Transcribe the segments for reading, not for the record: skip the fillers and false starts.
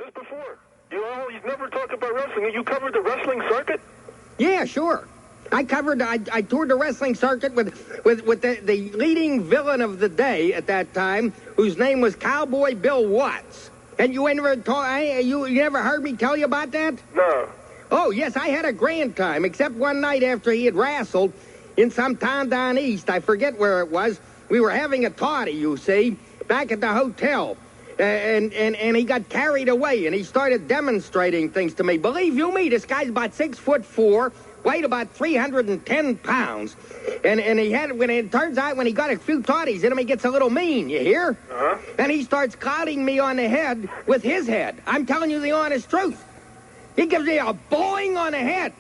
was before. You never talk about wrestling. You covered the wrestling circuit? Yeah, sure. I toured the wrestling circuit with the leading villain of the day at that time, whose name was Cowboy Bill Watts. And you never heard me tell you about that? No. Oh, yes, I had a grand time, except one night after he had wrestled in some town down east. I forget where it was. We were having a toddy, you see, back at the hotel. And he got carried away, and he started demonstrating things to me. Believe you me, this guy's about 6'4", weighed about 310 pounds. And it turns out when he got a few toddies in him, he gets a little mean, you hear? Uh-huh. And he starts clouting me on the head with his head. I'm telling you the honest truth. He gives me a boing on the head,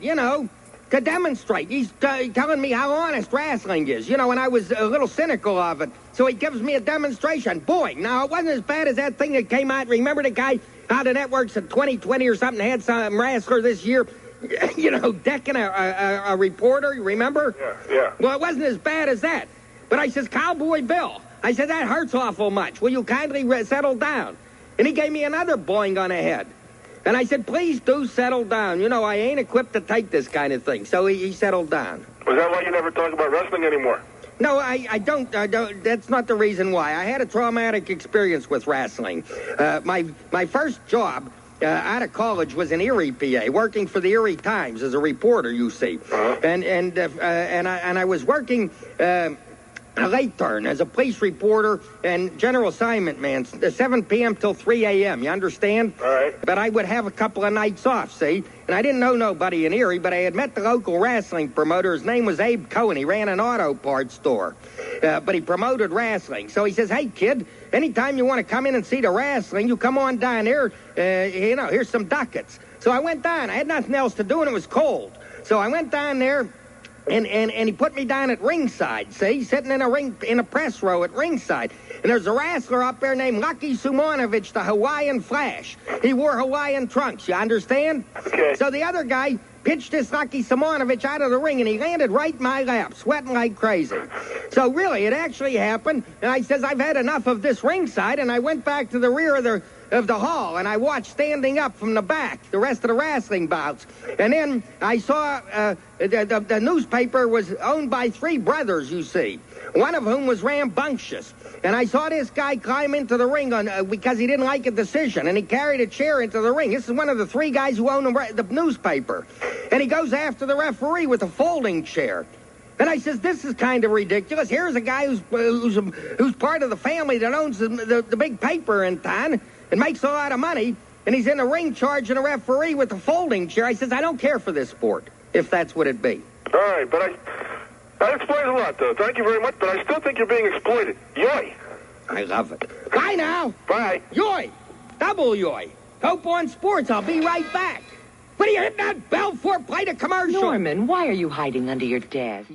to demonstrate. He's telling me how honest wrestling is, and I was a little cynical of it. So he gives me a demonstration. Boing. Now, it wasn't as bad as that thing that came out. Remember the guy out the networks in 2020 or something had some wrestler this year, decking a reporter, you remember? Yeah. Well, it wasn't as bad as that. But I says, Cowboy Bill, I said, that hurts awful much. Will you kindly settle down? And he gave me another boing on the head. And I said, please do settle down. I ain't equipped to take this kind of thing. So he settled down. Was that why you never talk about wrestling anymore? No, I don't. That's not the reason why. I had a traumatic experience with wrestling. My first job out of college was in Erie, PA, working for the Erie Times as a reporter, you see. Uh-huh. And I was working a late turn as a police reporter and general assignment man, 7 p.m. till 3 a.m., you understand? All right. But I would have a couple of nights off, see? And I didn't know nobody in Erie, but I had met the local wrestling promoter. His name was Abe Cohen. He ran an auto parts store, but he promoted wrestling. So he says, hey, kid, anytime you want to come in and see the wrestling, you come on down here. Here's some ducats. So I went down. I had nothing else to do, and it was cold. So I went down there. And he put me down at ringside, see, sitting in a press row at ringside. And there's a wrestler up there named Lucky Sumanovich, the Hawaiian Flash. He wore Hawaiian trunks, you understand? Okay. So the other guy pitched this Lucky Sumanovich out of the ring, and he landed right in my lap, sweating like crazy. So really, it actually happened. And I says, I've had enough of this ringside, and I went back to the rear of the hall, and I watched standing up from the back the rest of the wrestling bouts. And then I saw the newspaper was owned by three brothers, you see, one of whom was rambunctious. And I saw this guy climb into the ring because he didn't like a decision, and he carried a chair into the ring. This is one of the three guys who own the newspaper. And he goes after the referee with a folding chair. And I says, this is kind of ridiculous. Here's a guy who's part of the family that owns the big paper in town and makes a lot of money, and he's in the ring charging a referee with a folding chair. I says, I don't care for this sport, if that's what it be. All right, but that explains a lot, though. Thank you very much, but I still think you're being exploited. Yoy! I love it. Bye now. Bye. Yoy. Double yoy. Cope on Sports. I'll be right back. What are you hitting that bell for? Play the commercial. Norman, why are you hiding under your desk?